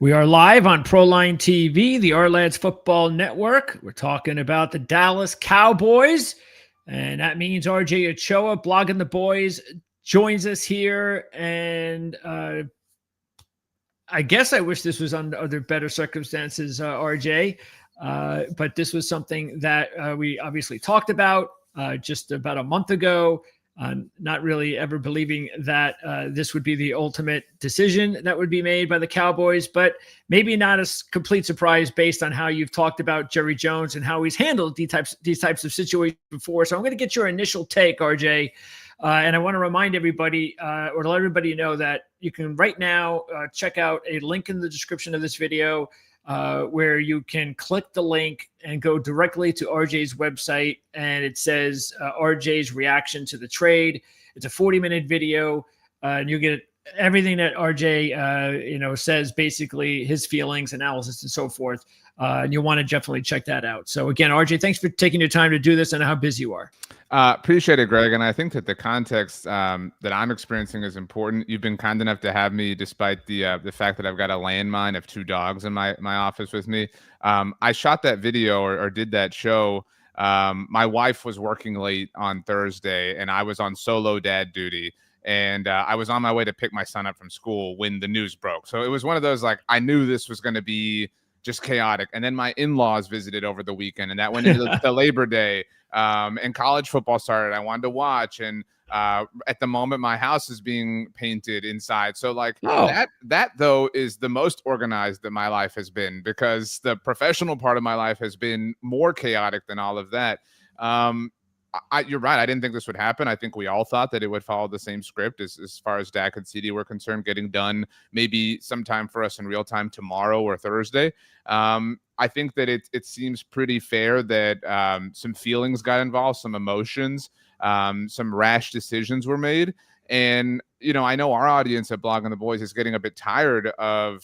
We are live on Proline TV, the Our Football Network. We're talking about the Dallas Cowboys, and that means RJ Ochoa, Blogging the Boys, joins us here. And I guess I wish this was under better circumstances, RJ, but this was something that we obviously talked about just about a month ago. Not really ever believing that this would be the ultimate decision that would be made by the Cowboys, but maybe not a complete surprise based on how you've talked about Jerry Jones and how he's handled these types of situations before. So I'm going to get your initial take, RJ. And I want to remind everybody or let everybody know that you can right now check out a link in the description of this video where you can click the link and go directly to RJ's website, and it says RJ's reaction to the trade. It's a 40-minute video, and you get everything that RJ says, basically his feelings, analysis, and so forth. And you'll want to definitely check that out. So again, RJ, thanks for taking your time to do this and how busy you are. Appreciate it, Greg. And I think that the context that I'm experiencing is important. You've been kind enough to have me, despite the fact that I've got a landmine of 2 dogs in my office with me. I shot that video or did that show. My wife was working late on Thursday, and I was on solo dad duty. And I was on my way to pick my son up from school when the news broke. So it was one of those, like, I knew this was going to be just chaotic. And then my in-laws visited over the weekend, and that went into the Labor Day. And college football started. I wanted to watch, and at the moment, my house is being painted inside. So, like, that though is the most organized that my life has been, because the professional part of my life has been more chaotic than all of that. You're right. I didn't think this would happen. I think we all thought that it would follow the same script as far as Dak and CD were concerned, getting done maybe sometime for us in real time tomorrow or Thursday. I think that it seems pretty fair that some feelings got involved, some emotions, some rash decisions were made. And, I know our audience at Blogging the Boys is getting a bit tired of,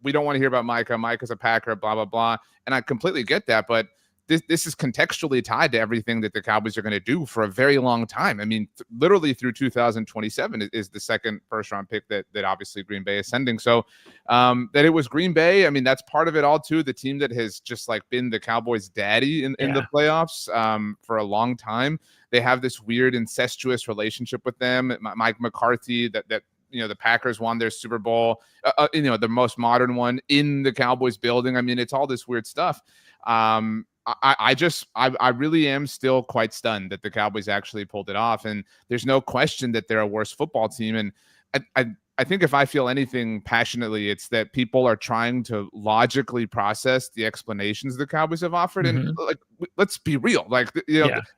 we don't want to hear about Micah. Micah's a Packer, blah, blah, blah. And I completely get that. But this is contextually tied to everything that the Cowboys are going to do for a very long time. I mean, literally through 2027 is the second first-round pick that obviously Green Bay is sending. So that it was Green Bay, I mean, that's part of it all too. The team that has just like been the Cowboys' daddy in the playoffs for a long time. They have this weird incestuous relationship with them. Mike McCarthy, that the Packers won their Super Bowl, the most modern one in the Cowboys building. I mean, it's all this weird stuff. I really am still quite stunned that the Cowboys actually pulled it off. And there's no question that they're a worse football team. And I think if I feel anything passionately, it's that people are trying to logically process the explanations the Cowboys have offered. Mm-hmm. And like, let's be real. Like,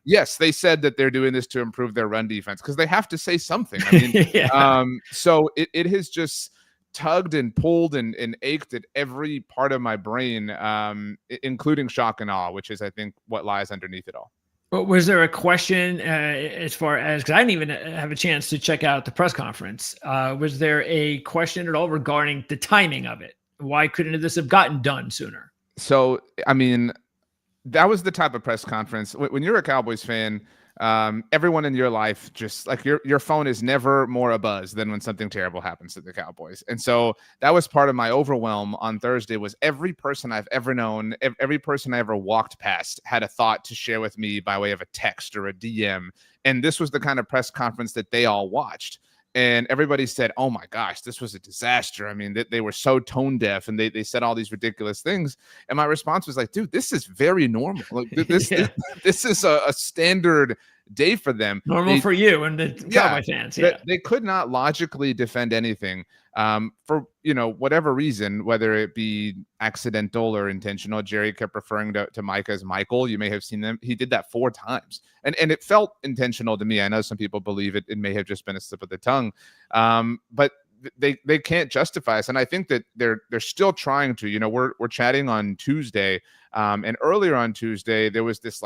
yes, they said that they're doing this to improve their run defense because they have to say something. I mean, so it has just tugged and pulled and ached at every part of my brain, including shock and awe, which is, I think, what lies underneath it all. But was there a question as far as, because I didn't even have a chance to check out the press conference, was there a question at all regarding the timing of it? Why couldn't this have gotten done sooner? So, I mean, that was the type of press conference. When you're a Cowboys fan, everyone in your life, just like your phone is never more abuzz than when something terrible happens to the Cowboys. And so that was part of my overwhelm on Thursday. Was every person I've ever known, every person I ever walked past had a thought to share with me by way of a text or a DM. And this was the kind of press conference that they all watched. And everybody said, oh my gosh, this was a disaster. I mean, they were so tone deaf, and they said all these ridiculous things. And my response was like, dude, this is very normal. Like, this is a standard day for them. Normal for you and the Cowboy fans. Yeah. They could not logically defend anything for, whatever reason, whether it be accidental or intentional. Jerry kept referring to Micah as Michael. You may have seen them. He did that 4 times. And it felt intentional to me. I know some people believe it may have just been a slip of the tongue. But they can't justify us. And I think that they're still trying to. We're chatting on Tuesday. And earlier on Tuesday, there was this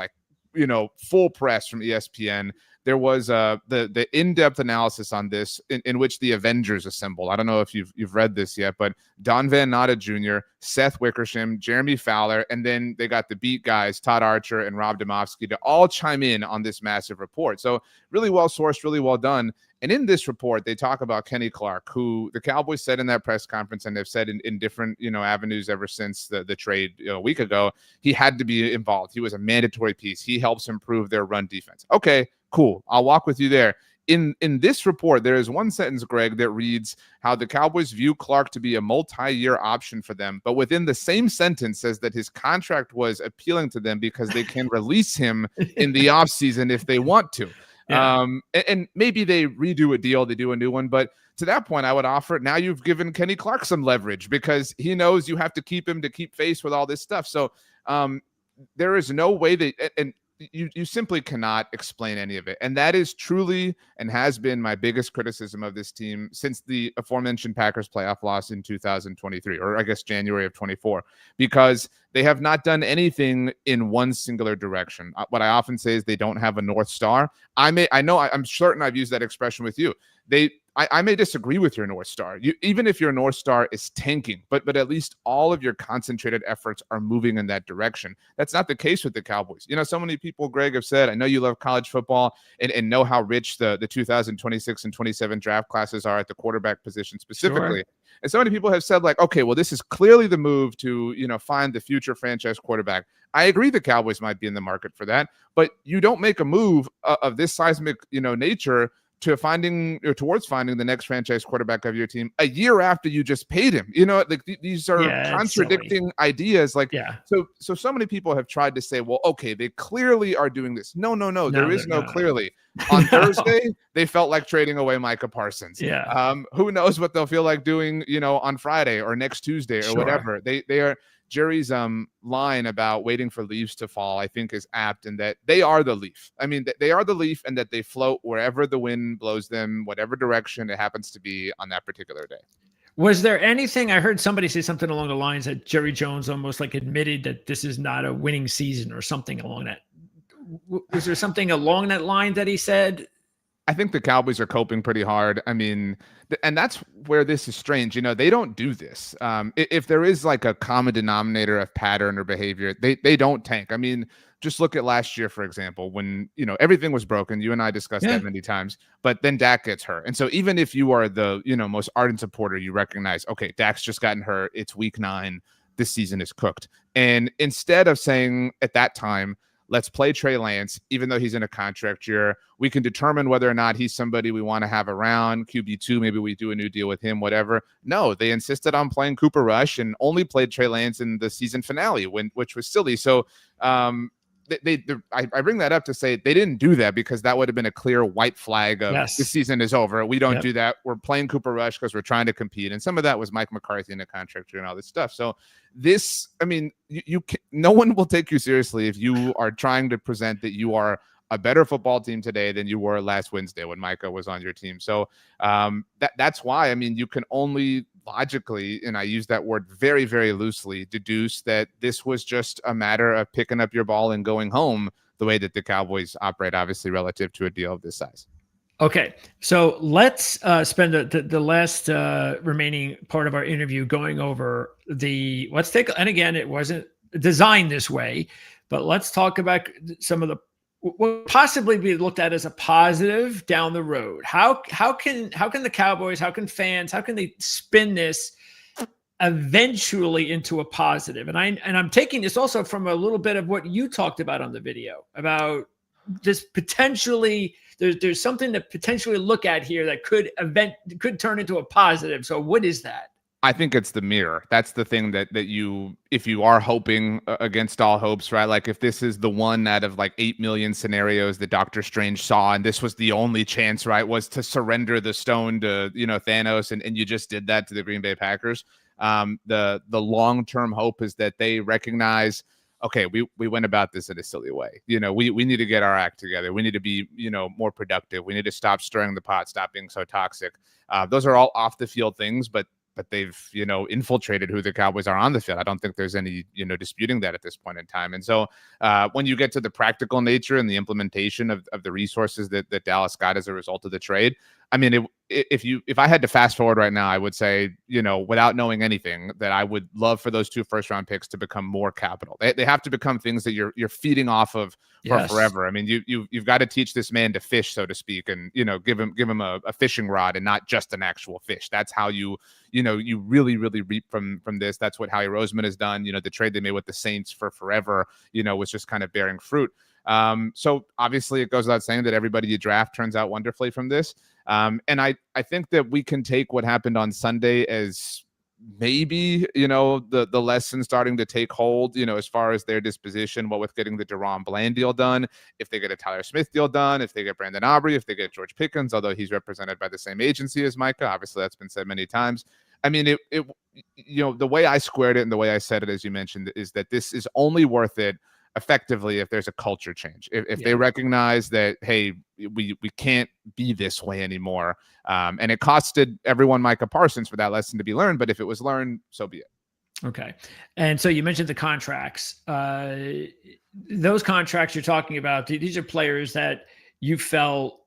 full press from ESPN there was the in-depth analysis on this in which the Avengers assemble. I don't know if you've read this yet, but Don Van Natta Jr., Seth Wickersham, Jeremy Fowler, and then they got the beat guys, Todd Archer and Rob Domofsky, to all chime in on this massive report. So really well sourced, really well done. And in this report, they talk about Kenny Clark, who the Cowboys said in that press conference, and they've said in different, avenues ever since the trade a week ago, he had to be involved. He was a mandatory piece. He helps improve their run defense. Okay, cool. I'll walk with you there. In this report, there is one sentence, Greg, that reads how the Cowboys view Clark to be a multi-year option for them. But within the same sentence says that his contract was appealing to them because they can release him in the offseason if they want to. Yeah. And maybe they redo a deal, they do a new one. But to that point, I would offer now you've given Kenny Clark some leverage because he knows you have to keep him to keep face with all this stuff. So there is no way that, and you simply cannot explain any of it. And that is truly and has been my biggest criticism of this team since the aforementioned Packers playoff loss in 2023, or I guess January of 24, because they have not done anything in one singular direction. What I often say is they don't have a North Star. I'm certain I've used that expression with you. I may disagree with your North Star. Even if your North Star is tanking, but at least all of your concentrated efforts are moving in that direction. That's not the case with the Cowboys. So many people, Greg, have said, I know you love college football and know how rich the 2026 and 27 draft classes are at the quarterback position specifically. Sure. And so many people have said, like, okay, well, this is clearly the move to, find the future franchise quarterback. I agree the Cowboys might be in the market for that, but you don't make a move of this seismic, nature towards finding the next franchise quarterback of your team a year after you just paid him. Like these are contradicting ideas. Like, so many people have tried to say, well, okay, they clearly are doing this. No, there is no clearly. On Thursday, they felt like trading away Micah Parsons. Yeah. Who knows what they'll feel like doing, on Friday or next Tuesday or whatever. They are. Jerry's line about waiting for leaves to fall, I think, is apt in that they are the leaf. I mean, they are the leaf, and that they float wherever the wind blows them, whatever direction it happens to be on that particular day. Was there anything, I heard somebody say something along the lines that Jerry Jones almost like admitted that this is not a winning season or something along that. Was there something along that line that he said? I think the Cowboys are coping pretty hard. I mean, and that's where this is strange. They don't do this. If there is like a common denominator of pattern or behavior, they don't tank. I mean, just look at last year, for example, when, everything was broken. You and I discussed that many times, but then Dak gets hurt. And so even if you are the, most ardent supporter, you recognize, okay, Dak's just gotten hurt. It's week 9. This season is cooked. And instead of saying at that time, let's play Trey Lance, even though he's in a contract year. We can determine whether or not he's somebody we want to have around. QB2, maybe we do a new deal with him, whatever. No, they insisted on playing Cooper Rush and only played Trey Lance in the season finale, which was silly. So I bring that up to say they didn't do that because that would have been a clear white flag of this season is over. We don't do that. We're playing Cooper Rush because we're trying to compete. And some of that was Mike McCarthy in the contract year and all this stuff. So no one will take you seriously if you are trying to present that you are a better football team today than you were last Wednesday when Micah was on your team. So that's why, you can only logically, and I use that word very, very loosely, deduce that this was just a matter of picking up your ball and going home the way that the Cowboys operate, obviously relative to a deal of this size. Okay, so let's spend the last remaining part of our interview going over and again, it wasn't designed this way, but let's talk about some of the what possibly be looked at as a positive down the road. How can the Cowboys, how can fans, how can they spin this eventually into a positive? And I'm taking this also from a little bit of what you talked about on the video about just potentially there's something to potentially look at here that could turn into a positive. So what is that? I think it's the mirror. That's the thing that you, if you are hoping against all hopes, right? Like if this is the one out of like 8 million scenarios that Doctor Strange saw, and this was the only chance, right, was to surrender the stone to, Thanos, and you just did that to the Green Bay Packers. The long-term hope is that they recognize, okay, we went about this in a silly way. We need to get our act together. We need to be, more productive. We need to stop stirring the pot, stop being so toxic. Those are all off the field things, but but they've, infiltrated who the Cowboys are on the field. I don't think there's any, disputing that at this point in time. And so when you get to the practical nature and the implementation of the resources that Dallas got as a result of the trade, I mean, if I had to fast forward right now, I would say, without knowing anything, that I would love for those 2 first-round picks to become more capital. They have to become things that you're feeding off of for forever. I mean, you've got to teach this man to fish, so to speak, and give him a fishing rod and not just an actual fish. That's how you really reap from this. That's what Howie Roseman has done. The trade they made with the Saints for forever, was just kind of bearing fruit. So obviously it goes without saying that everybody you draft turns out wonderfully from this. And I think that we can take what happened on Sunday as maybe, the lesson starting to take hold, as far as their disposition, what with getting the DaRon Bland deal done, if they get a Tyler Smith deal done, if they get Brandon Aubrey, if they get George Pickens, although he's represented by the same agency as Micah. Obviously, that's been said many times. I mean, the way I squared it and the way I said it, as you mentioned, is that this is only worth it effectively if there's a culture change, if they recognize that, hey, we can't be this way anymore, and it costed everyone Micah Parsons for that lesson to be learned, but if it was learned, so be it. Okay. And so you mentioned the contracts. Those contracts you're talking about, these are players that you felt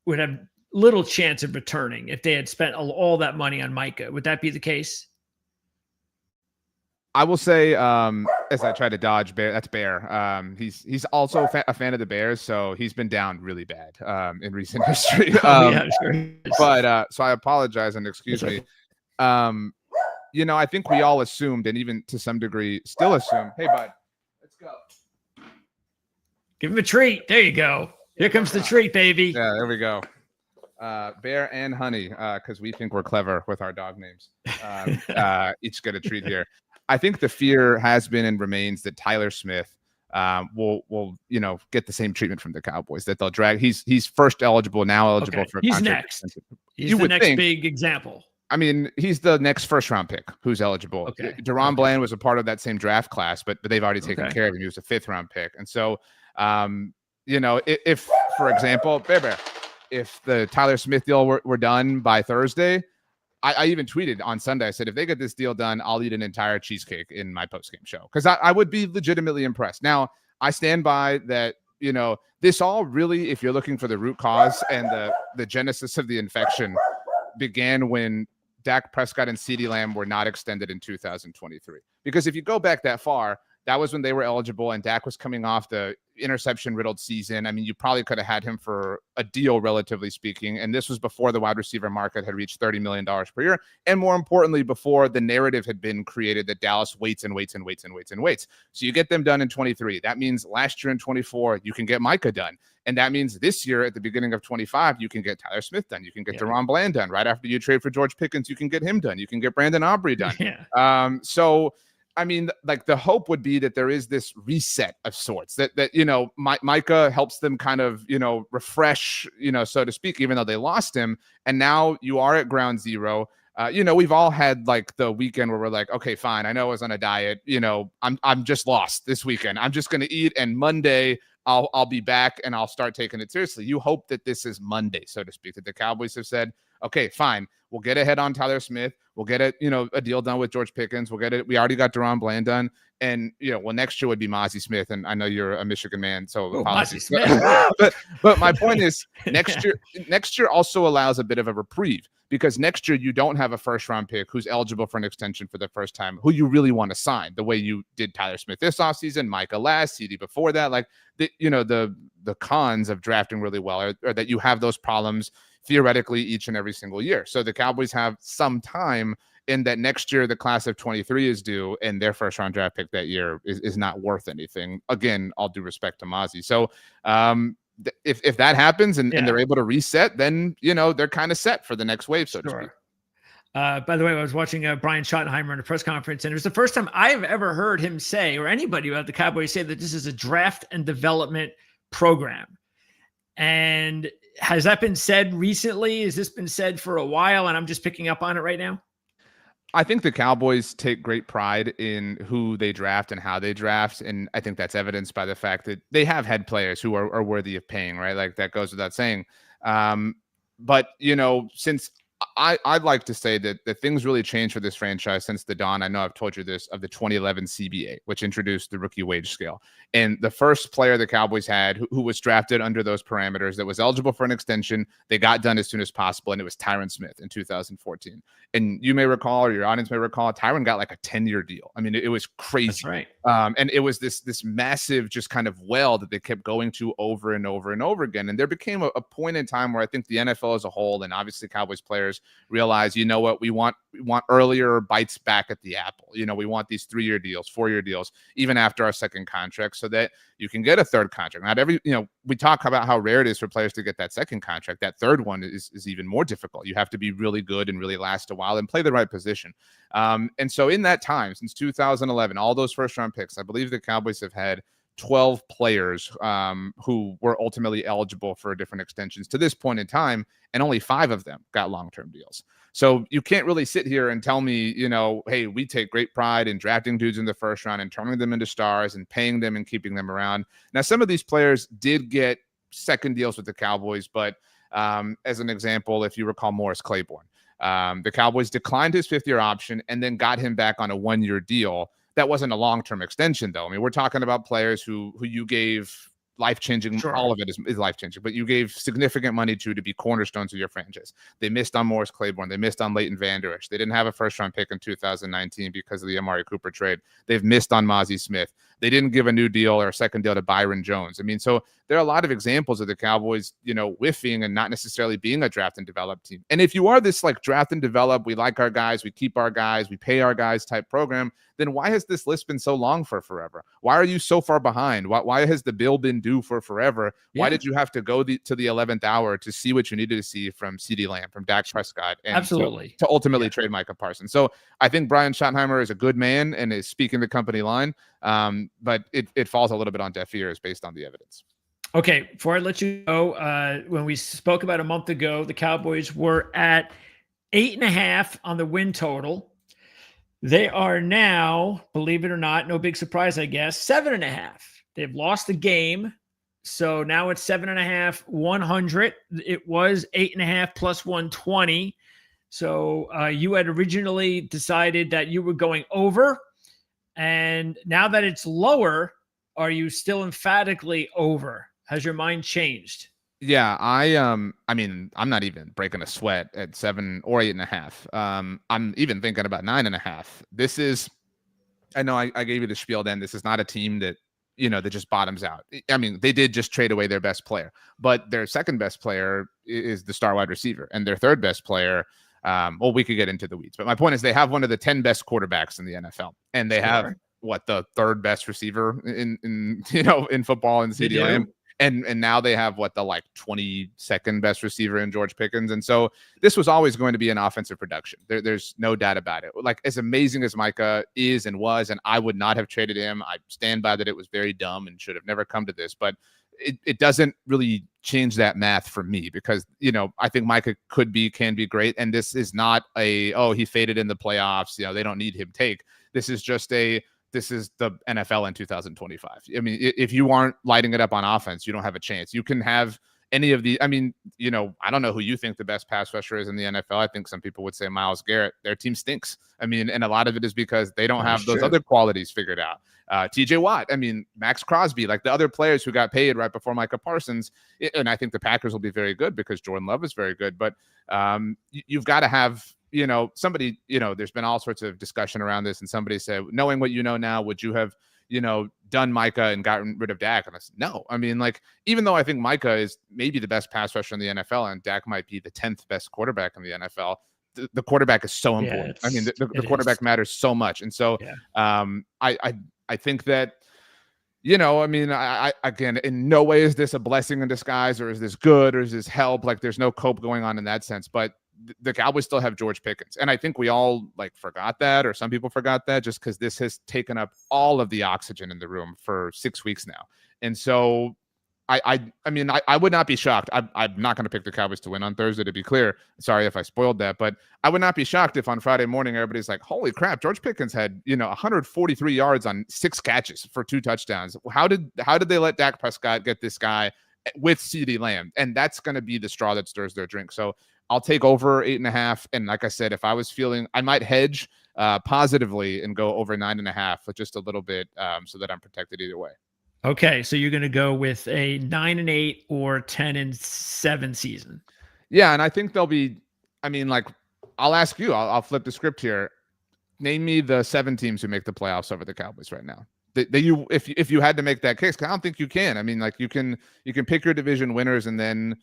would have little chance of returning if they had spent all that money on Micah. Would that be the case? I will say, as I try to dodge Bear, that's Bear. He's also a fan of the Bears, so he's been down really bad in recent history. Yeah, sure. But so I apologize and excuse me. I think we all assumed, and even to some degree still assume, hey, bud, let's go. Give him a treat. There you go. Here comes the treat, baby. Yeah, there we go. Bear and Honey, because we think we're clever with our dog names. Each get a treat here. I think the fear has been and remains that Tyler Smith will get the same treatment from the Cowboys, that they'll drag. He's first eligible, now eligible for a he's contract next. extension. He's the next big example. I mean, he's the next first-round pick who's eligible. Okay. DaRon Bland was a part of that same draft class, but they've already taken care of him. He was a 5th-round pick. And so, if, for example, Bear, if the Tyler Smith deal were done by Thursday, I even tweeted on Sunday, I said, if they get this deal done, I'll eat an entire cheesecake in my postgame show, because I would be legitimately impressed. Now, I stand by that, this all really, if you're looking for the root cause and the genesis of the infection, began when Dak Prescott and CeeDee Lamb were not extended in 2023. Because if you go back that far, that was when they were eligible and Dak was coming off the interception-riddled season. I mean, you probably could have had him for a deal, relatively speaking. And this was before the wide receiver market had reached $30 million per year. And more importantly, before the narrative had been created that Dallas waits and waits and waits and waits and waits. So you get them done in 23. That means last year in 24, you can get Micah done. And that means this year at the beginning of 25, you can get Tyler Smith done. You can get DaRon Bland done. Right after you trade for George Pickens, you can get him done. You can get Brandon Aubrey done. So I mean, like, the hope would be that there is this reset of sorts, that Micah helps them kind of, refresh, so to speak, even though they lost him. And now you are at ground zero. We've all had like the weekend where we're like, okay, fine. I know I was on a diet. I'm just lost this weekend. I'm just going to eat. And Monday I'll be back and I'll start taking it seriously. You hope that this is Monday, so to speak, that the Cowboys have said, okay, fine. We'll get ahead on Tyler Smith. We'll get a deal done with George Pickens. We'll get it. We already got DaRon Bland done. And, next year would be Mozzie Smith. And I know you're a Michigan man, so apologies. but my point is, next year also allows a bit of a reprieve, because next year you don't have a first-round pick who's eligible for an extension for the first time, who you really want to sign, the way you did Tyler Smith this offseason, Micah last, CeeDee before that. Like, the cons of drafting really well are that you have those problems theoretically each and every single year. So the Cowboys have some time in that next year the class of 23 is due, and their first-round draft pick that year is not worth anything. Again, all due respect to Mozzie. So if that happens and they're able to reset, then, they're kind of set for the next wave, so to speak. By the way, I was watching Brian Schottenheimer in a press conference, and it was the first time I've ever heard him say, or anybody about the Cowboys say, that this is a draft and development program. And has that been said recently? Has this been said for a while and I'm just picking up on it right now? I think the Cowboys take great pride in who they draft and how they draft. And I think that's evidenced by the fact that they have had players who are worthy of paying, right? Like, that goes without saying. But, since I'd like to say that things really changed for this franchise since the dawn. I know I've told you this, of the 2011 CBA, which introduced the rookie wage scale. And the first player the Cowboys had who was drafted under those parameters that was eligible for an extension, they got done as soon as possible. And it was Tyron Smith in 2014. And you may recall, or your audience may recall, Tyron got like a 10-year deal. I mean, it was crazy. That's right. And it was this massive just kind of well that they kept going to over and over and over again. And there became a point in time where I think the NFL as a whole, and obviously Cowboys players, realize, you know what, we want earlier bites back at the apple. You know, we want these 3-year deals, 4-year deals, even after our second contract, so that you can get a third contract. Not every, we talk about how rare it is for players to get that second contract. That third one is even more difficult. You have to be really good and really last a while and play the right position. And so in that time, since 2011, all those first round picks, I believe the Cowboys have had 12 players who were ultimately eligible for different extensions to this point in time, and only 5 of them got long-term deals. So you can't really sit here and tell me, hey, we take great pride in drafting dudes in the first round and turning them into stars and paying them and keeping them around. Now, some of these players did get second deals with the Cowboys, but as an example, if you recall Morris Claiborne, the Cowboys declined his 5th-year option and then got him back on a 1-year deal. That wasn't a long-term extension, though. I mean, we're talking about players who you gave life-changing. Sure. All of it is life-changing, but you gave significant money to be cornerstones of your franchise. They missed on Morris Claiborne. They missed on Leighton Vander Esch. They didn't have a first-round pick in 2019 because of the Amari Cooper trade. They've missed on Mozzie Smith. They didn't give a new deal or a second deal to Byron Jones. I mean, so there are a lot of examples of the Cowboys, whiffing and not necessarily being a draft and develop team. And if you are this like draft and develop, we like our guys, we keep our guys, we pay our guys type program, then why has this list been so long for forever? Why are you so far behind? Why has the bill been due for forever? Yeah. Why did you have to go to the 11th hour to see what you needed to see from CeeDee Lamb, from Dak Prescott, and absolutely to ultimately trade Micah Parsons? So I think Brian Schottenheimer is a good man and is speaking the company line, but it falls a little bit on deaf ears based on the evidence. Okay, before I let you go, when we spoke about a month ago, the Cowboys were at 8.5 on the win total. They are now, believe it or not, no big surprise, I guess, 7.5. They've lost the game. So now it's 7.5, 100. It was 8.5 plus 120. So you had originally decided that you were going over. And now that it's lower, are you still emphatically over? Has your mind changed? Yeah, I mean, I'm not even breaking a sweat at 7 or 8.5. I'm even thinking about 9.5. This is, I know I gave you the spiel then. This is not a team that, that just bottoms out. I mean, they did just trade away their best player, but their second best player is the star wide receiver, and their third best player, well, we could get into the weeds, but my point is they have one of the 10 best quarterbacks in the NFL, and they have the third best receiver in football in CeeDee Lamb. And now they have the 22nd best receiver in George Pickens. And so this was always going to be an offensive production. There's no doubt about it. Like, as amazing as Micah is and was, and I would not have traded him. I stand by that. It was very dumb and should have never come to this, but it doesn't really change that math for me because, I think Micah can be great. And this is not he faded in the playoffs. They don't need him take. This is just this is the NFL in 2025. I mean, if you aren't lighting it up on offense, you don't have a chance. You can have any of the, I mean, I don't know who you think the best pass rusher is in the NFL. I think some people would say Myles Garrett. Their team stinks. I mean, and a lot of it is because they don't have those other qualities figured out. TJ Watt, I mean, Max Crosby, like the other players who got paid right before Micah Parsons. And I think the Packers will be very good because Jordan Love is very good. But you've got to have, somebody, there's been all sorts of discussion around this, and somebody said, knowing what you know now, would you have, done Micah and gotten rid of Dak? And I said, no. I mean, even though I think Micah is maybe the best pass rusher in the NFL and Dak might be the 10th best quarterback in the NFL, the quarterback is so important. I mean, the quarterback matters so much. And so I think that, I mean, I again, in no way is this a blessing in disguise, or is this good, or is this help? There's no cope going on in that sense, but the Cowboys still have George Pickens. And I think we all forgot that, or some people forgot that, just because this has taken up all of the oxygen in the room for 6 weeks now. And so I mean, I would not be shocked. I'm not going to pick the Cowboys to win on Thursday, to be clear. Sorry if I spoiled that, but I would not be shocked if on Friday morning, everybody's like, holy crap, George Pickens had, 143 yards on 6 catches for 2 touchdowns. How did they let Dak Prescott get this guy with CeeDee Lamb? And that's going to be the straw that stirs their drink. So I'll take over 8.5. And like I said, if I was feeling, I might hedge positively and go over 9.5 with just a little bit so that I'm protected either way. Okay, so you're going to go with a 9-8 or 10-7 season. Yeah, and I think they'll be. I mean, like, I'll ask you. I'll flip the script here. Name me the 7 teams who make the playoffs over the Cowboys right now. If you had to make that case, 'cause I don't think you can. I mean, like, you can pick your division winners and then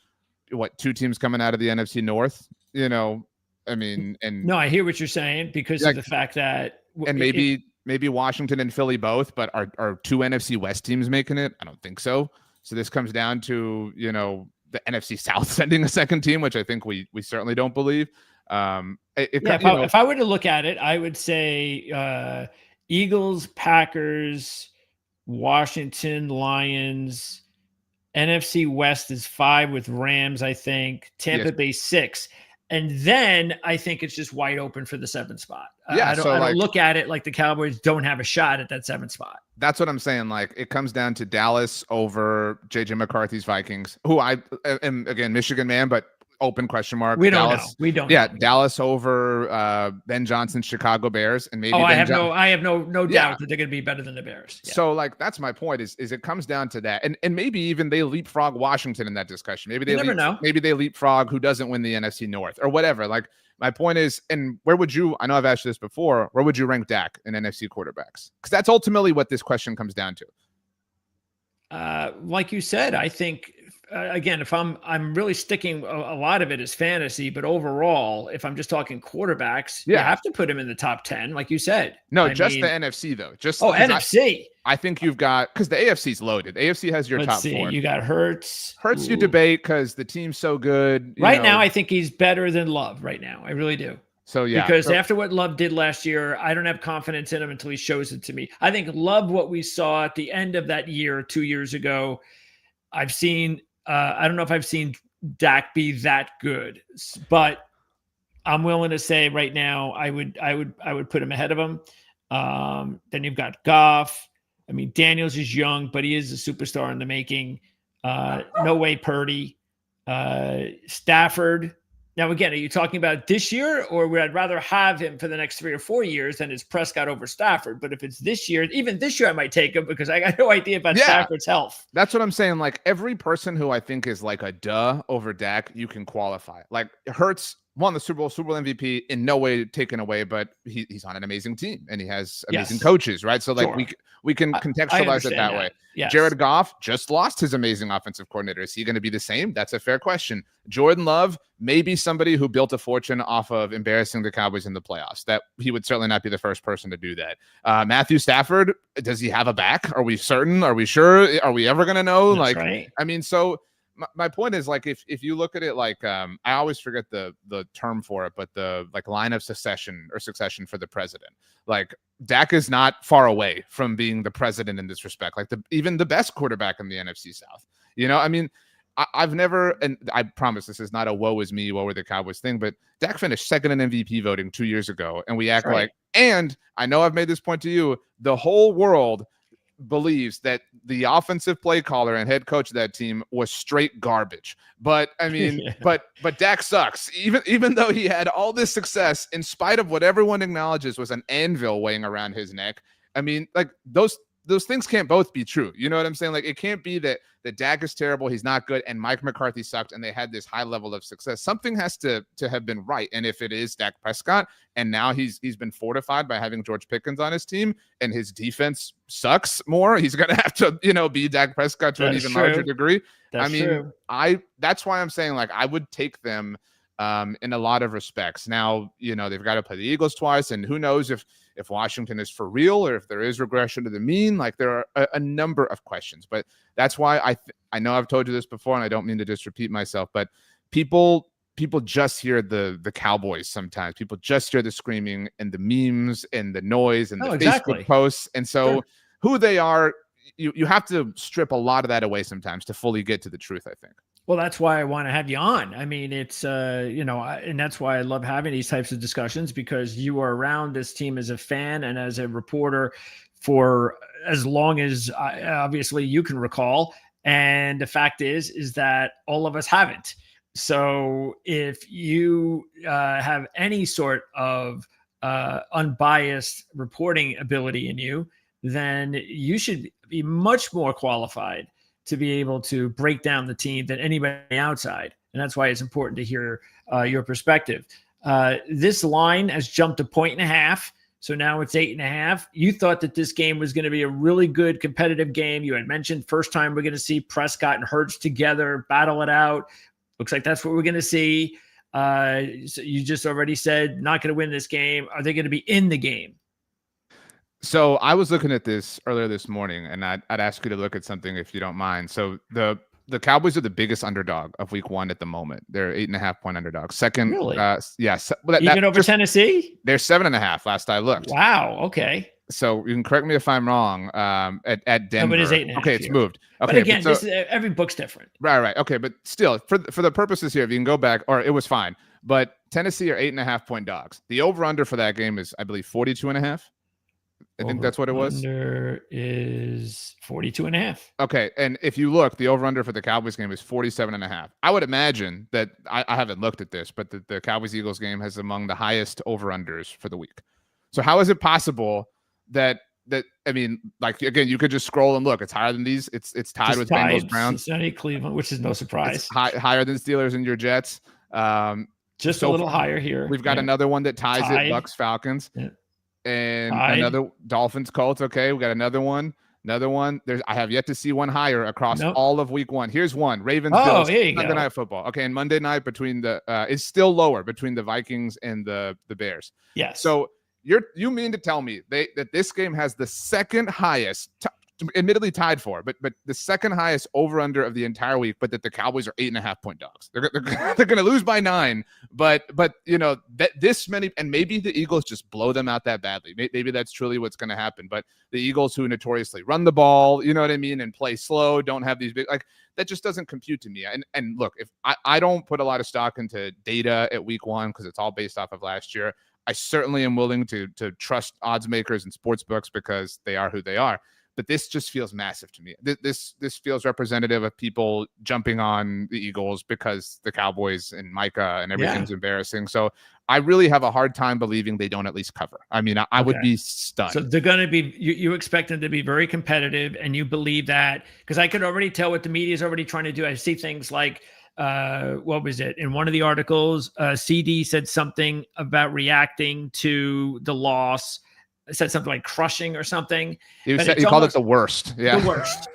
2 teams coming out of the NFC North. I mean, and no, I hear what you're saying because of the fact that maybe Washington and Philly both, but are 2 NFC West teams making it? I don't think so. So this comes down to the NFC South sending a second team, which I think we certainly don't believe. If I were to look at it, I would say Eagles, Packers, Washington, Lions. NFC West is 5 with Rams, I think. Tampa Bay 6. And then I think it's just wide open for the 7th spot. I don't look at it like the Cowboys don't have a shot at that 7th spot. That's what I'm saying. Like, it comes down to Dallas over JJ McCarthy's Vikings, who I am, again, Michigan man, but open question mark. We don't know. We don't. Yeah, know. Dallas over Ben Johnson's Chicago Bears, and maybe. I have no doubt that they're going to be better than the Bears. Yeah. So, like, that's my point. Is it comes down to that, and maybe even they leapfrog Washington in that discussion. Maybe they never know. Maybe they leapfrog who doesn't win the NFC North or whatever. Like, my point is, and where would you? I know I've asked you this before. Where would you rank Dak in NFC quarterbacks? Because that's ultimately what this question comes down to. Like you said, I think. Again, if I'm really sticking a lot of it is fantasy, but overall, if I'm just talking quarterbacks, you have to put him in the top 10, like you said. No, the NFC though. NFC. I think you've got, because the AFC's loaded. AFC has your top 4. You got Hurts. You debate because the team's so good. Right now, I think he's better than Love. Right now, I really do. So yeah, because after what Love did last year, I don't have confidence in him until he shows it to me. I think Love, what we saw at the end of that year, 2 years ago, I've seen. I don't know if I've seen Dak be that good, but I'm willing to say right now I would put him ahead of him. Then you've got Goff. I mean, Daniels is young, but he is a superstar in the making. No way, Purdy, Stafford. Now, again, are you talking about this year, or would I rather have him for the next 3 or 4 years than it's Prescott over Stafford? But if it's this year, even this year, I might take him because I got no idea about Stafford's health. That's what I'm saying. Like, every person who I think is like a duh over Dak, you can qualify. Like, Hurts won the Super Bowl MVP, in no way taken away, but he's on an amazing team and he has amazing coaches, right? So like we can contextualize it that way. Yes. Jared Goff just lost his amazing offensive coordinator. Is he going to be the same? That's a fair question. Jordan Love may be somebody who built a fortune off of embarrassing the Cowboys in the playoffs. That he would certainly not be the first person to do that. Matthew Stafford, does he have a back? Are we certain? Are we sure? Are we ever going to know? That's right. I mean, so my point is, like, if you look at it like I always forget the term for it, but the like line of succession for the president. Like, Dak is not far away from being the president in this respect. Like, even the best quarterback in the NFC South. I mean, I've never, and I promise this is not a woe is me, woe are the Cowboys thing, but Dak finished second in MVP voting 2 years ago, and we act like, and I know I've made this point to you, the whole world believes that the offensive play caller and head coach of that team was straight garbage. But I mean, but Dak sucks. Even though he had all this success, in spite of what everyone acknowledges was an anvil weighing around his neck. I mean, like, those things can't both be true. You know what I'm saying? Like, it can't be that Dak is terrible, he's not good, and Mike McCarthy sucked, and they had this high level of success. Something has to have been right. And if it is Dak Prescott, and now he's been fortified by having George Pickens on his team, and his defense sucks more, he's gonna have to be Dak Prescott to an even larger degree. That's true. That's why I'm saying, like, I would take them in a lot of respects. Now, they've got to play the Eagles twice, and who knows if Washington is for real or if there is regression to the mean. Like, there are a number of questions, but that's why I know I've told you this before, and I don't mean to just repeat myself, but people just hear the Cowboys sometimes. People just hear the screaming and the memes and the noise and the Facebook posts. And so who they are, you have to strip a lot of that away sometimes to fully get to the truth, I think. Well, that's why I want to have you on. I mean, it's, and that's why I love having these types of discussions, because you are around this team as a fan and as a reporter for as long as obviously you can recall. And the fact is that all of us haven't. So if you have any sort of unbiased reporting ability in you, then you should be much more qualified to be able to break down the team than anybody outside. And that's why it's important to hear your perspective. This line has jumped 1.5 points. So now it's 8.5. You thought that this game was going to be a really good competitive game. You had mentioned first time we're going to see Prescott and Hurts together, battle it out. Looks like that's what we're going to see. So you just already said not going to win this game. Are they going to be in the game? So I was looking at this earlier this morning, and I'd ask you to look at something if you don't mind. So the Cowboys are the biggest underdog of Week 1 at the moment. They're 8.5-point underdog. Second, really? Yes. Even over Tennessee? They're 7.5 last I looked. Wow. Okay. So you can correct me if I'm wrong. At Denver, it is 8.5. Okay, it's moved. Okay, but again, this is, every book's different. Right. Okay, but still, for the purposes here, if you can go back, or it was fine. But Tennessee are 8.5-point dogs. The over/under for that game is, I believe, 42.5. I think that's what it was. Under is 42.5. Okay, and if you look, the over/under for the Cowboys game is 47.5. I would imagine that I haven't looked at this, but the Cowboys-Eagles game has among the highest over/unders for the week. So how is it possible that I mean, like, again, you could just scroll and look. It's higher than these. It's tied just with tied. Bengals, Browns, Cincinnati, Cleveland, which is no surprise. Higher than Steelers and your Jets. Just a little higher here. We've got another one that ties it. Bucks, Falcons, and another Dolphins, Colts. Okay, we got another one. I have yet to see one higher across all of Week 1. Here's one: Ravens, Bills, Sunday Night Football. Okay, and Monday night between the is still lower between the Vikings and the Bears. Yes. So you mean to tell me that this game has the second highest, admittedly tied for, but the second highest over/under of the entire week, but that the Cowboys are 8.5-point dogs. They're going to lose by 9, but you know that this many, and maybe the Eagles just blow them out that badly. Maybe that's truly what's going to happen. But the Eagles, who notoriously run the ball, you know what I mean, and play slow, don't have these big, like, that just doesn't compute to me. And look, if I don't put a lot of stock into data at Week 1 because it's all based off of last year. I certainly am willing to trust odds makers and sports books because they are who they are. But this just feels massive to me. This feels representative of people jumping on the Eagles because the Cowboys and Micah and everything's embarrassing. So I really have a hard time believing they don't at least cover. I mean, I would be stunned. So they're going to be, you expect them to be very competitive, and you believe that, because I could already tell what the media is already trying to do. I see things like, what was it? In one of the articles, CD said something about reacting to the loss. Said something like crushing or something. He called it the worst. Yeah. The worst.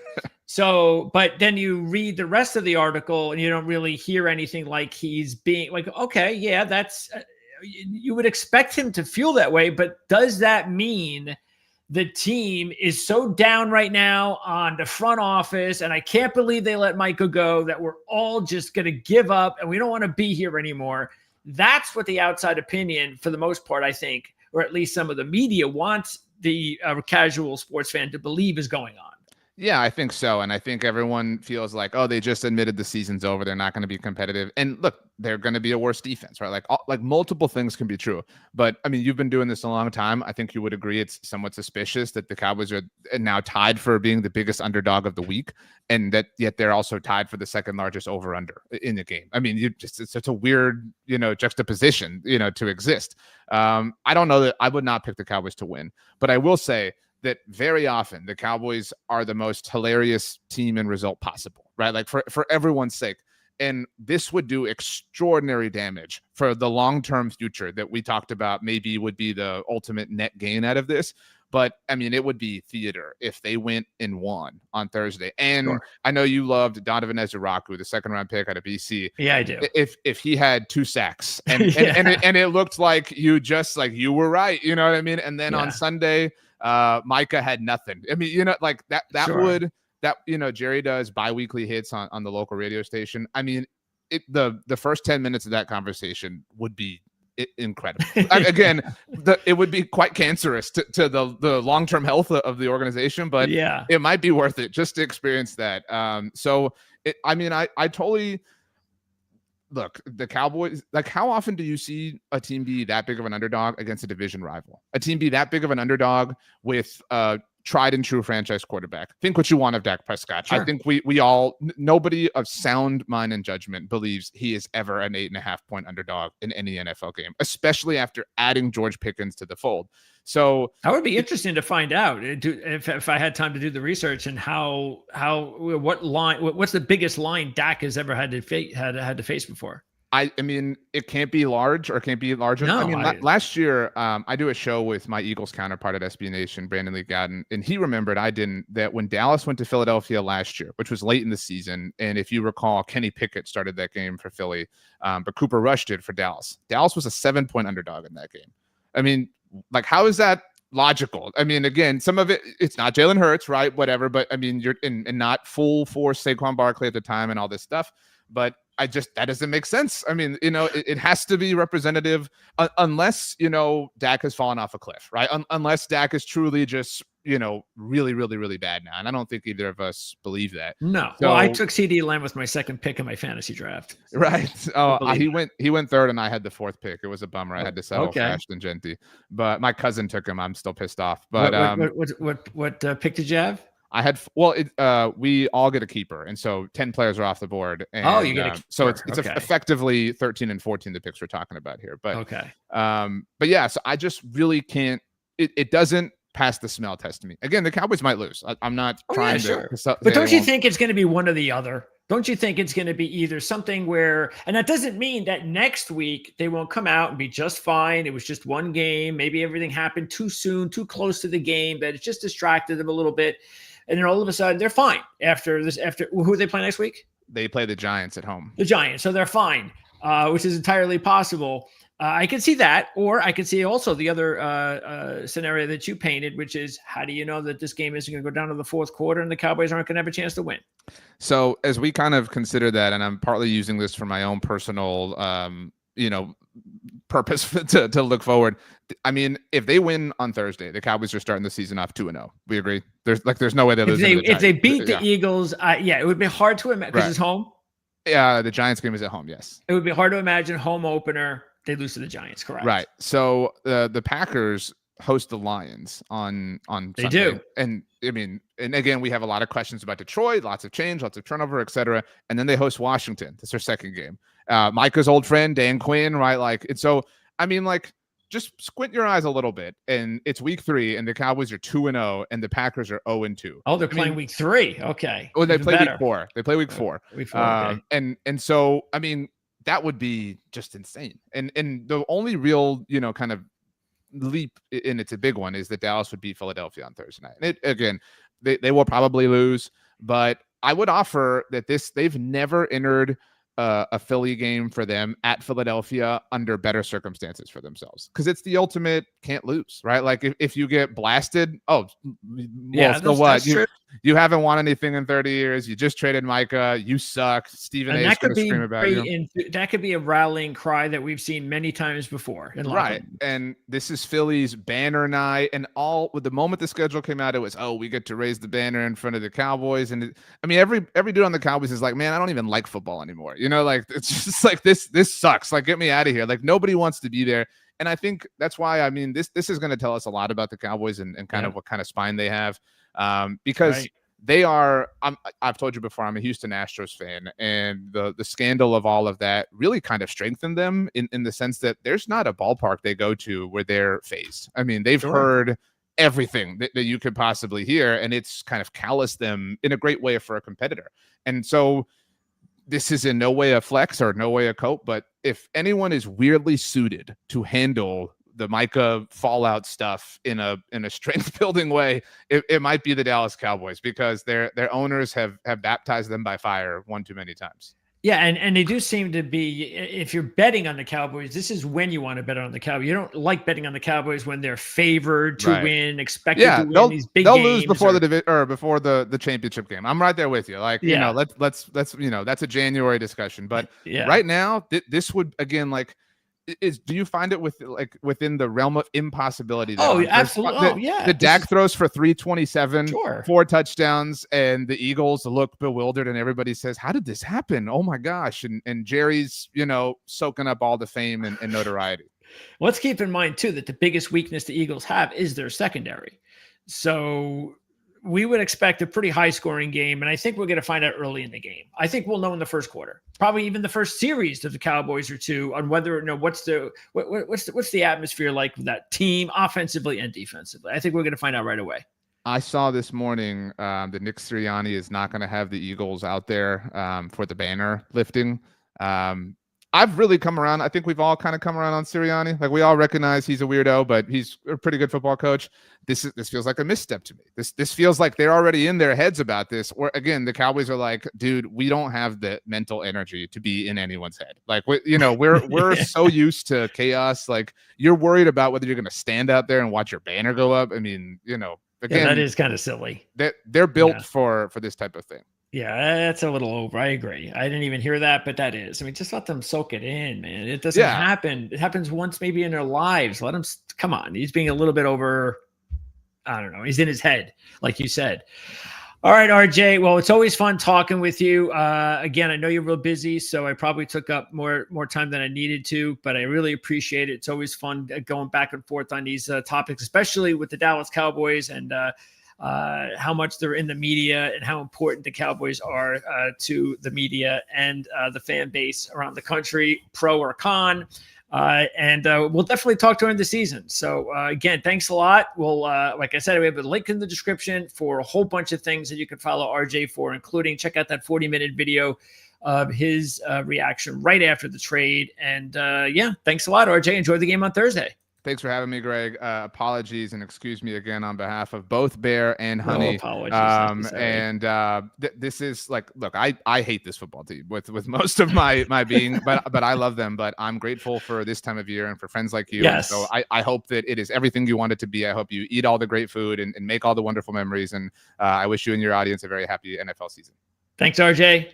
So, but then you read the rest of the article and you don't really hear anything like he's being like, okay, yeah, that's, you would expect him to feel that way. But does that mean the team is so down right now on the front office, and I can't believe they let Micah go, that we're all just going to give up and we don't want to be here anymore? That's what the outside opinion, for the most part, I think, or at least some of the media, wants the casual sports fan to believe is going on. Yeah, I think so. And I think everyone feels like, oh, they just admitted the season's over. They're not going to be competitive. And look, they're going to be a worse defense, right? Like multiple things can be true. But I mean, you've been doing this a long time. I think you would agree it's somewhat suspicious that the Cowboys are now tied for being the biggest underdog of the week, and that yet they're also tied for the second largest over/under in the game. I mean, it's such a weird, juxtaposition, to exist. I don't know that I would not pick the Cowboys to win, but I will say that very often the Cowboys are the most hilarious team and result possible, right? Like for everyone's sake. And this would do extraordinary damage for the long-term future that we talked about, maybe would be the ultimate net gain out of this. But I mean, it would be theater if they went and won on Thursday. And sure, I know you loved Donovan Ezuraku, the second-round pick out of BC. Yeah, I do. If he had 2 sacks and it looked like you were right, you know what I mean? And then on Sunday, Micah had nothing. I mean, like that sure, Jerry does bi-weekly hits on the local radio station. I mean, the first 10 minutes of that conversation would be incredible. Again, it would be quite cancerous to the long-term health of the organization, but it might be worth it just to experience that. I totally look, the Cowboys, like, how often do you see a team be that big of an underdog against a division rival? A team be that big of an underdog with tried and true franchise quarterback. Think what you want of Dak Prescott. Sure. I think we all, nobody of sound mind and judgment believes he is ever an 8.5-point underdog in any NFL game, especially after adding George Pickens to the fold. So that would be interesting to find out if I had time to do the research and what's the biggest line Dak has ever had to face before. I mean, it can't be large or can't be larger. No, I mean, last year, I do a show with my Eagles counterpart at SB Nation, Brandon Lee Gowden, and he remembered I didn't, that when Dallas went to Philadelphia last year, which was late in the season, and if you recall, Kenny Pickett started that game for Philly, but Cooper Rush did for Dallas. Dallas was a 7-point underdog in that game. I mean, like, how is that logical? I mean, again, some of it's not Jalen Hurts, right? Whatever, but I mean, you're in not full force Saquon Barkley at the time and all this stuff, but that doesn't make sense. I mean, it has to be representative unless, Dak has fallen off a cliff, right? Unless Dak is truly just, really, really, really bad now. And I don't think either of us believe that. No. So, well, I took CD Lamb with my second pick in my fantasy draft. Right. Oh, he went third and I had the fourth pick. It was a bummer. I had to settle for Ashton Genty, but my cousin took him. I'm still pissed off. But what pick did you have? I had, we all get a keeper, and so 10 players are off the board. And, you get a keeper. So it's effectively 13 and 14 the picks we're talking about here. But but yeah, so I just really can't. It doesn't pass the smell test to me. Again, the Cowboys might lose. I'm not trying to. But don't you think it's going to be one or the other? Don't you think it's going to be either something where, and that doesn't mean that next week they won't come out and be just fine. It was just one game. Maybe everything happened too soon, too close to the game, that it just distracted them a little bit. And then all of a sudden they're fine after this. Who do they play next week? They play the Giants at home. The Giants. So they're fine, which is entirely possible. I can see that, or I can see also the other scenario that you painted, which is, how do you know that this game isn't going to go down to the fourth quarter and the Cowboys aren't going to have a chance to win? So as we kind of consider that, and I'm partly using this for my own personal, purpose to look forward. I mean, if they win on Thursday, the Cowboys are starting the season off 2-0. We agree. There's no way they lose. If they beat the Eagles, it would be hard to imagine because it's home. Yeah, the Giants game is at home. Yes, it would be hard to imagine home opener. They lose to the Giants, correct? Right. So the Packers host the Lions on Sunday. They do. And I mean, and again, we have a lot of questions about Detroit, lots of change, lots of turnover, etc. And then they host Washington. That's their second game. Micah's old friend, Dan Quinn, right? Like, and so, I mean, like, just squint your eyes a little bit, and it's week 3, and the Cowboys are 2-0, and the Packers are 0-2. Oh, they're playing week 3. Okay. Oh, they play week 4. They play week 4. Week 4. Okay. And so, I mean, that would be just insane. And the only real, kind of leap, and it's a big one, is that Dallas would beat Philadelphia on Thursday night. And they will probably lose, but I would offer that they've never entered a Philly game for them at Philadelphia under better circumstances for themselves, because it's the ultimate can't lose, right? Like if you get blasted, so what? You haven't won anything in 30 years. You just traded Micah. You suck. Stephen A. is going to scream about you. That could be a rallying cry that we've seen many times before. Right. And this is Philly's banner night. And with the moment the schedule came out, it was, we get to raise the banner in front of the Cowboys. And every dude on the Cowboys is like, man, I don't even like football anymore. Like, it's just like, this sucks. Like, get me out of here. Like, nobody wants to be there. And I think that's why, I mean, this is going to tell us a lot about the Cowboys and kind of what kind of spine they have. Because they are, I've told you before, I'm a Houston Astros fan, and the scandal of all of that really kind of strengthened them in the sense that there's not a ballpark they go to where they're phased. I mean, they've heard everything that you could possibly hear, and it's kind of calloused them in a great way for a competitor. And so this is in no way a flex or no way a cope, but if anyone is weirdly suited to handle the Micah fallout stuff in a strength building way, it might be the Dallas Cowboys, because their owners have baptized them by fire one too many times. Yeah, and they do seem to be, if you're betting on the Cowboys, this is when you want to bet on the Cowboys. You don't like betting on the Cowboys when they're favored to win, expected to win these big games. They'll lose before before the championship game. I'm right there with you. Like, let's that's a January discussion. But right now, this would, again, like, do you find it within the realm of impossibility? Absolutely. The Dak throws for 327, 4 touchdowns, and the Eagles look bewildered, and everybody says, how did this happen? Oh my gosh. And Jerry's, soaking up all the fame and notoriety. Let's keep in mind too, that the biggest weakness the Eagles have is their secondary. So we would expect a pretty high scoring game. And I think we're going to find out early in the game. I think we'll know in the first quarter, probably even the first series of the Cowboys or two, on whether, what's the atmosphere like with that team offensively and defensively. I think we're going to find out right away. I saw this morning that Nick Sirianni is not going to have the Eagles out there for the banner lifting. I've really come around. I think we've all kind of come around on Sirianni. Like, we all recognize he's a weirdo, but he's a pretty good football coach. This feels like a misstep to me. This feels like they're already in their heads about this. Or again, the Cowboys are like, dude, we don't have the mental energy to be in anyone's head. Like, we're so used to chaos. Like, you're worried about whether you're going to stand out there and watch your banner go up. I mean, again, that is kind of silly. They're built for this type of thing. Yeah, that's a little over. I agree. I didn't even hear that, but that is. I mean, just let them soak it in, man. It doesn't happen. It happens once maybe in their lives. Let him – come on. He's being a little bit over – I don't know. He's in his head, like you said. All right, RJ. Well, it's always fun talking with you. Again, I know you're real busy, so I probably took up more time than I needed to, but I really appreciate it. It's always fun going back and forth on these topics, especially with the Dallas Cowboys and how much they're in the media and how important the Cowboys are to the media and the fan base around the country, pro or con. And we'll definitely talk during the season. So again, thanks a lot. We'll, like I said, we have a link in the description for a whole bunch of things that you can follow RJ for, including check out that 40-minute video of his reaction right after the trade. And thanks a lot, RJ. Enjoy the game on Thursday. Thanks for having me, Greg. Apologies and excuse me again on behalf of both Bear and Honey. No apologies. This is like, look, I hate this football team with most of my being, but I love them. But I'm grateful for this time of year and for friends like you. Yes. And so I hope that it is everything you want it to be. I hope you eat all the great food and make all the wonderful memories. And I wish you and your audience a very happy NFL season. Thanks, RJ.